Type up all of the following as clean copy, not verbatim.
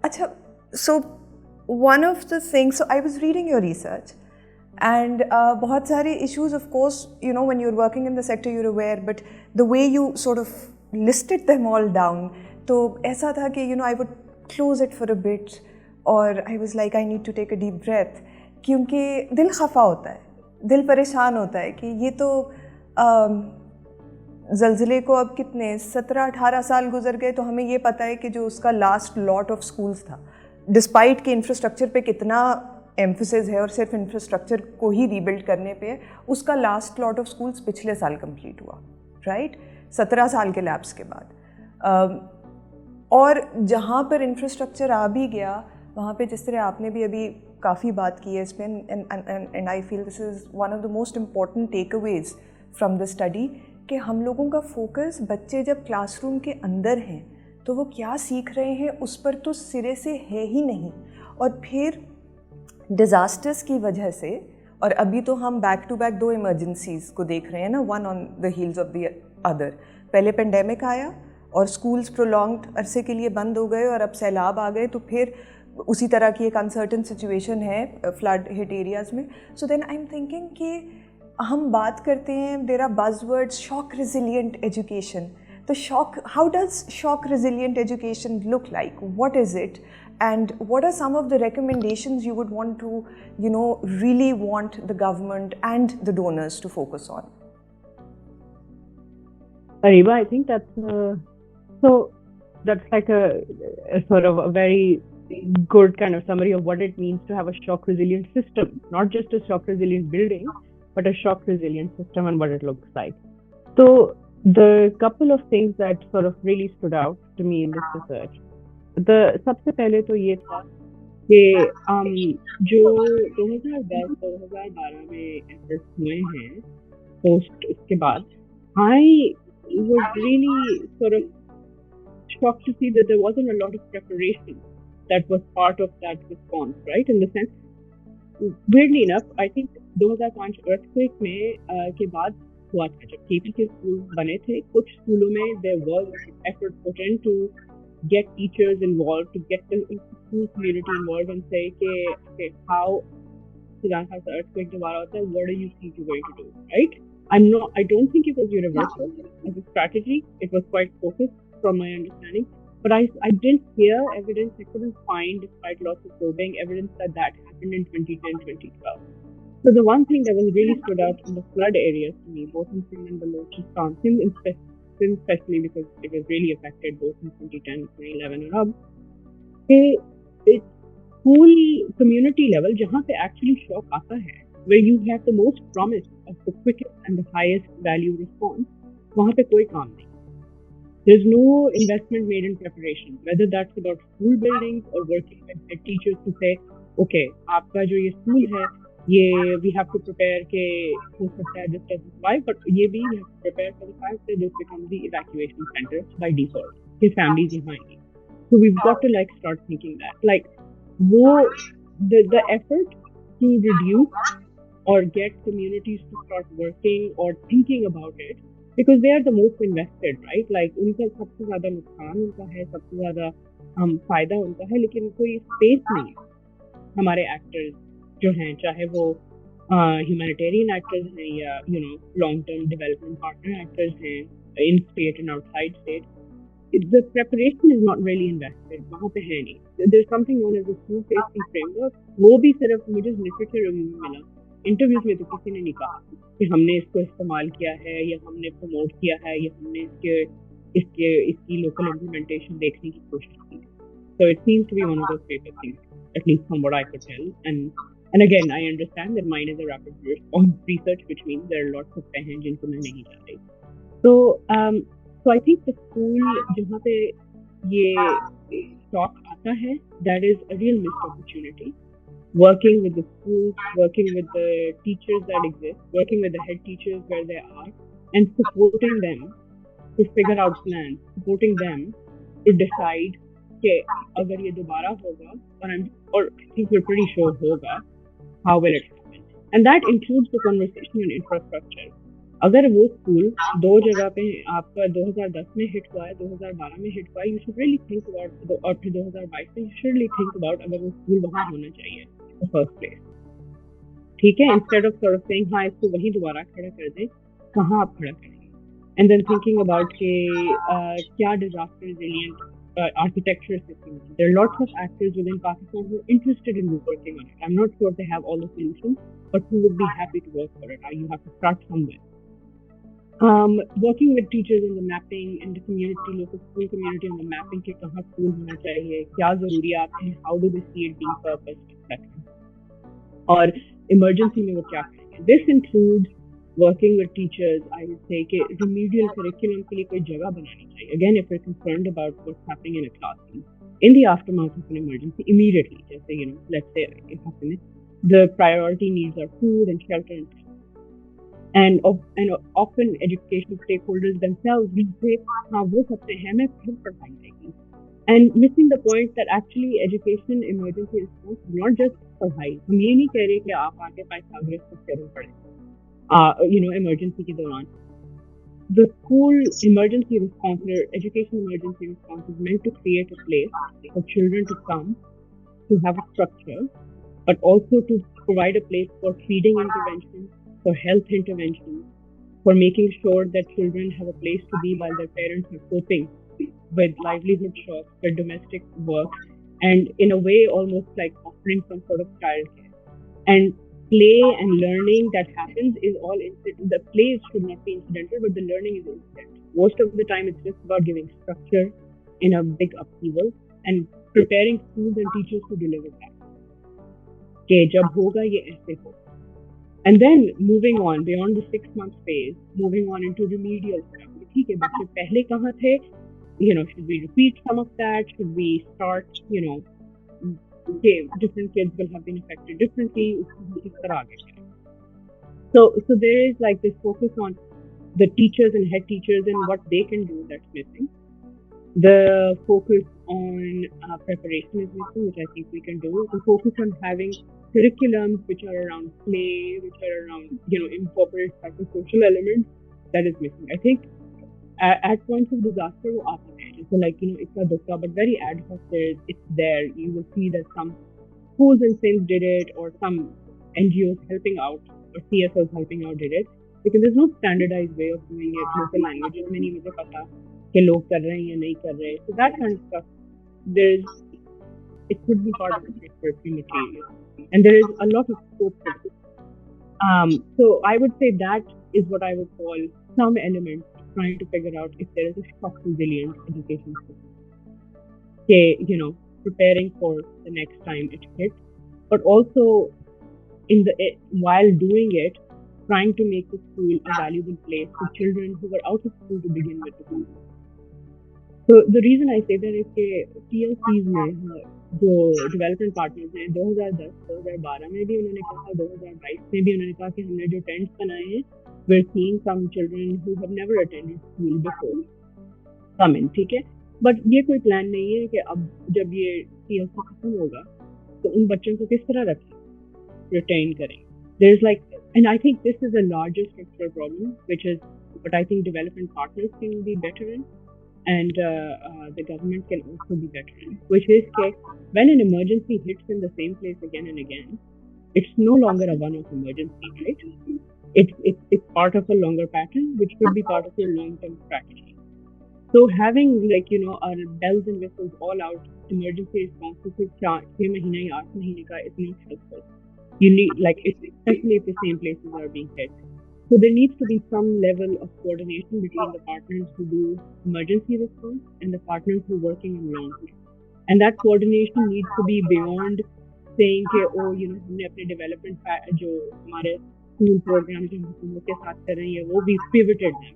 अच्छा, so one of the things, so I was reading your research and बहुत सारे issues, of course, you know, when you're working in the sector you're aware, but the way you sort of listed them all down, तो ऐसा था कि you know I would close it for a bit और I was like I need to take a deep breath, क्योंकि दिल खफा होता है, दिल परेशान होता है कि ये तो ज़लज़ले को अब कितने 17-18 साल गुजर गए, तो हमें ये पता है कि जो उसका लास्ट लॉट ऑफ स्कूल्स था, डिस्पाइट कि इंफ्रास्ट्रक्चर पे कितना एम्फोसिस है और सिर्फ इंफ्रास्ट्रक्चर को ही रीबिल्ड करने पे है, उसका लास्ट लॉट ऑफ स्कूल्स पिछले साल कंप्लीट हुआ, राइट, 17 साल के लैप्स के बाद। और जहाँ पर इंफ्रास्ट्रक्चर आ भी गया, वहाँ पे जिस तरह आपने भी अभी काफ़ी बात की है इस पर, and I feel this is one of the most important takeaways from the study, कि हम लोगों का फोकस बच्चे जब क्लासरूम के अंदर हैं तो वो क्या सीख रहे हैं उस पर तो सिरे से है ही नहीं। और फिर डिज़ास्टर्स की वजह से, और अभी तो हम बैक टू बैक 2 इमरजेंसीज़ को देख रहे हैं ना, one on the heels of the other. पहले पेंडेमिक आया और स्कूल्स प्रोलॉन्ग्ड अरसे के लिए बंद हो गए, और अब सैलाब आ गए, तो फिर उसी तरह की एक अनसर्टन सिचुएशन है फ्लड हिट एरियाज़ में। So then I am thinking कि हम बात करते हैं, there are buzzwords, shock resilient education. तो shock, how does shock resilient education look like, what is it, and what are some of the recommendations you would want to, you know, really want the government and the donors to focus on? Ariba, I think that's like a sort of a very good kind of summary of what it means to have a shock resilient system, not just a shock resilient building, but a shock resilient system and what it looks like. So the couple of things that sort of really stood out to me in this research, सबसे पहले तो ये था कि जो 2010-2012 में efforts हुए हैं पोस्ट उसके बाद, I was really sort of shocked to see that there wasn't a lot of preparation that was part of that response, right? In the sense, weirdly enough, I think 2005 earthquake में के बाद हुआ था जब KP के school बने थे, कुछ स्कूलों में there was effort put in to get teachers involved, to get the school community involved and say okay, how the earthquake दोबारा होता है, what do you think you're going to do, right? I don't think it was universal as a strategy. It was quite focused from my understanding, but I didn't hear evidence, I couldn't find, despite lots of probing, evidence that happened in 2010-2012. So the one thing that was really stood out in the flood areas to me, both in Sindh and Balochistan, Sindh especially because it was really affected both in 2010, 2011 and up, it's school community level जहाँ पे actually shock आता है, where you have the most promise of the quickest and the highest value response, वहाँ पे कोई काम नहीं. There's no investment made in preparation, whether that's about school buildings or working with teachers to say, okay, आपका जो ये school है, ये we have to prepare के हो सकता है this doesn't survive, but ये भी we have to prepare for the fact that this becomes the evacuation center by default, कि families यहाँ आएंगी. So we've got to like start thinking that, like, वो the effort to reduce or get communities to start working or thinking about it, because they are the most invested, right? Like उनका सबसे ज़्यादा नुकसान उनका है, सबसे ज़्यादा फायदा उनका है, लेकिन कोई स्पेस नहीं है हमारे एक्टर्स जो हैं, चाहे वो humanitarian actors हैं या long term development partner actors हैं, in state and outside state. The preparation is not really invested, वहाँ पे है नहीं. There's something known as the school safety framework, वो भी सिर्फ मुझे literature review में मिला, इंटरव्यूज में तो किसी ने नहीं कहा कि हमने इसको इस्तेमाल किया है या हमने प्रमोट किया है या हमने इसकी लोकल इम्प्लीमेंटेशन देखने की कोशिश की. So it seems to be one of those paper things, at least from what I could tell. And again, I understand that mine is a rapid response research, which means there are lots of पहन जिनको मैं नहीं जा रही. So I think the school जहाँ पे ये talk आता है, that is a real missed opportunity. Working with the schools, working with the teachers that exist, working with the head teachers where they are, and supporting them to figure out plans, supporting them to decide कि अगर ये दोबारा होगा, or I think we're pretty sure होगा, how will it happen? And that includes the conversation on infrastructure. اگر وہ school دو جگہ پہ آپ کا 2010 میں ہٹ ہوا ہے, 2012 میں ہٹ ہوا ہے, you should really think about, اور پھر 2022 میں you should really think about اگر وہ اسکول وہاں ہونا چاہیے فرسٹ پلیس. ٹھیک ہے, instead of sort of seeing ہاں اس کو وہیں دوبارہ کھڑا کر دیں, کہاں آپ کھڑا کریں گے, اینڈ دین تھنکنگ اباؤٹ کہ کیا disaster resilient architecture system. There are lots of actors within Pakistan who are interested in working on it. I'm not sure they have all the solutions, but who would be happy to work for it. You have to start somewhere. Working with teachers in the mapping and the community, local school community on the mapping کہ کہاں school ہونا چاہیے, کیا ضروریات ہیں, how do they see it being purposed, etc. اور emergency میں وہ کیا کریں گے. This includes working with teachers, I would say کہ remedial curriculum کے لیے کوئی جگہ بنانی چاہیے. Again, if we're concerned about what's happening in a classroom, in the aftermath of an emergency, immediately, جیسے let's say it happens, the priority needs are food and shelter and often educational stakeholders themselves will say ہاں وہ سب سے ہے, میں پھر پڑھائی رہے گی, and missing the point that actually education emergency response is not just پڑھائی. ہم یہ نہیں کہہ رہے کہ آپ آگے پائتھاگورس کو کرو پڑھیں emergency کے دوران. The school emergency response or education emergency response is meant to create a place for children to come, to have a structure, but also to provide a place for feeding intervention, for health intervention, for making sure that children have a place to be while their parents are coping with livelihood shocks, with domestic work, and in a way almost like offering some sort of childcare. And play and learning that happens is all incidental. The play should not be incidental, but the learning is incidental. Most of the time it's just about giving structure in a big upheaval and preparing schools and teachers to deliver that. کہ جب ہوگا یہ ایسے ہو. And then moving on beyond the 6-month phase, moving on into remedial stuff. ٹھیک ہے, بچے پہلے کہاں تھے, should we repeat some of that, should we start, different kids will have been affected differently, اس طرح آگے چلیں. So there is like this focus on the teachers and head teachers and what they can do that's missing. The focus on preparation is missing, which I think we can do. The focus on having curriculums which are around play, which are around incorporate psychosocial elements, that is missing. I think at points of disaster وہ آتا ہے, so like it's a dukka but very ad hoc, it's there. You will see that some schools and things did it, or some NGOs helping out, or CSOs helping out did it, because there's no standardized way of doing it. Local languages میں نہیں مجھے پتا کہ لوگ کر رہے ہیں یا نہیں کر رہے, so that kind of stuff it could be part of the curriculum material, and there is a lot of scope for it. So I would say that is what I would call some elements trying to figure out if there is a shock resilient education system. Preparing for the next time it hits, but also while doing it, trying to make the school a valuable place for children who were out of school to begin with. So the reason I say that is that TLCs में जो development partners हैं 2010-2012 में भी उन्होंने कहा, 2022 में भी उन्होंने कहा कि हमने जो tents बनाए हैं, we're seeing some children who have never attended school before come in. ٹھیک ہے, but یہ کوئی پلان نہیں ہے کہ اب جب یہ TLC ختم ہوگا تو ان بچوں کو کس طرح رکھیں, retain کریں. There's like, and I think this is the largest structural problem, which is what I think development partners can be better in, and the government can also be better in, which is that when an emergency hits in the same place again and again, it's no longer a one-off emergency, right? It's part of a longer pattern, which could be part of your long-term strategy. So having our bells and whistles all out emergency responses for 6 months या 8 months का is not helpful. You need, especially if the same places are being hit. So there needs to be some level of coordination between the partners who do emergency response and the partners who are working on long term. And that coordination needs to be beyond saying کہ हमने अपने development جو ہمارے school program جو حکومت کے ساتھ کر رہی ہے وہ بھی pivoted ہیں.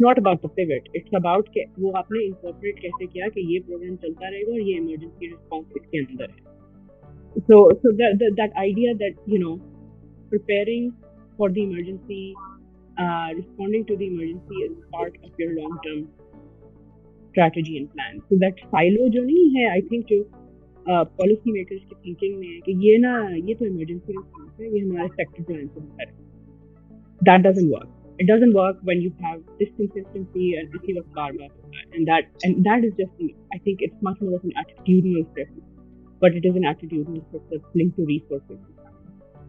Not about the pivot, it's about کہ وہ آپ نے incorporate کیسے کیا کہ یہ program چلتا رہے گا اور یہ emergency response اس کے اندر ہے. So that idea that preparing for the emergency, responding to the emergency is part of your long term strategy and plan. So that silo جو نہیں ہے, I think جو policy makers کی thinking میں ہے کہ یہ تو emergency response ہے, یہ ہمارے sector plan سے باہر ہے. That doesn't work. it doesn't work when you have this consistency and this of karma, and that is just, I think it's much more of an attitudinal shift, but it is an attitudinal shift that's linked to resources.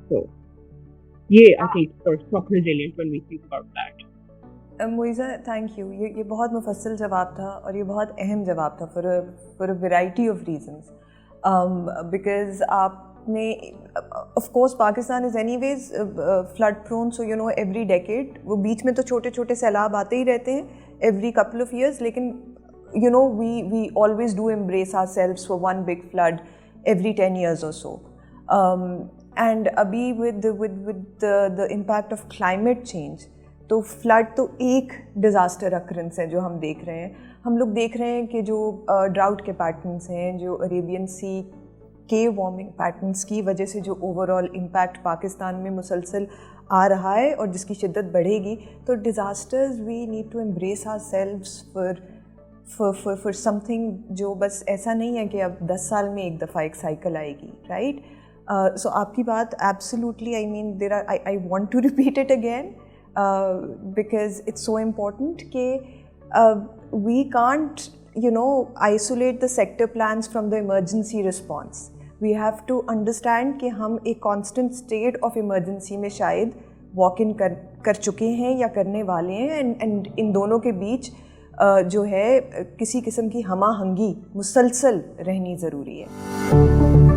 So yeah, I think for stock resilient when we think about that. Moiza, thank you. ये बहुत मुफस्सल जवाब था और ये बहुत अहम जवाब था for a variety of reasons, because आपने of course Pakistan is anyways flood prone, so you know every decade वो बीच में तो छोटे छोटे सैलाब आते ही रहते हैं एवरी कपल ऑफ ईयर्स, लेकिन you know we always do embrace ourselves for one big flood every 10 years or so, and abhi with the impact of climate change, तो फ्लड तो एक डिज़ास्टर अक्रेंस है जो हम देख रहे हैं. हम लोग देख रहे हैं कि जो ड्राउट के पैटर्न्स हैं, जो अरेबियन सी के वार्मिंग पैटर्न्स की वजह से जो ओवरऑल इम्पैक्ट पाकिस्तान में मुसलसल आ रहा है और जिसकी शिद्दत बढ़ेगी, तो disasters we need to embrace ourselves for something जो बस ऐसा नहीं है कि अब 10 साल में एक दफ़ा एक साइकिल आएगी, राइट? सो आपकी बात absolutely, I mean there are, I want to repeat it again because it's so important कि we can't, you know, isolate the sector plans from the emergency response. We have to understand कि हम एक constant state of emergency में शायद walk in कर चुके हैं या करने वाले हैं, and इन दोनों के बीच जो है किसी किस्म की हमाहंगी मुसलसल रहनी ज़रूरी है.